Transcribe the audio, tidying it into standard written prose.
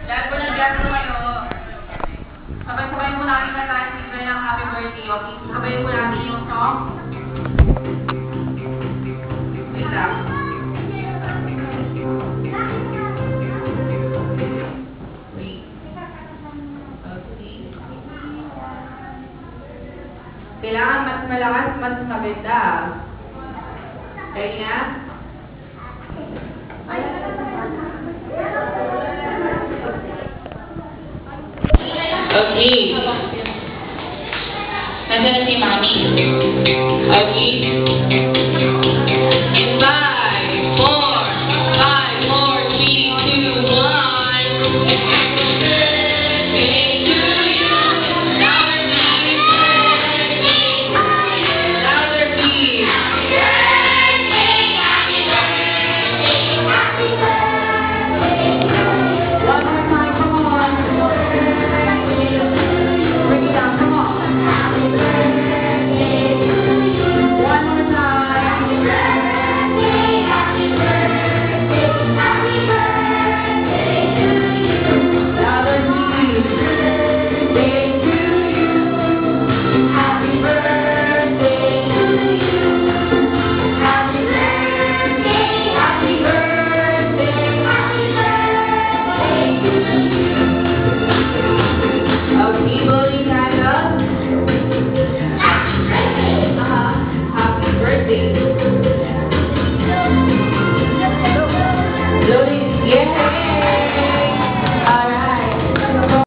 Dahil po nandiyan po kayo, sabay-sabay mo natin kantahin si Gwen ng happy birthday, okay? Sabay po natin yung song. Wait lang. Wait. Okay. Kailangan mas malakas, mas maganda. Kaya nga? Okay. Nasaan na si Mami? Okay.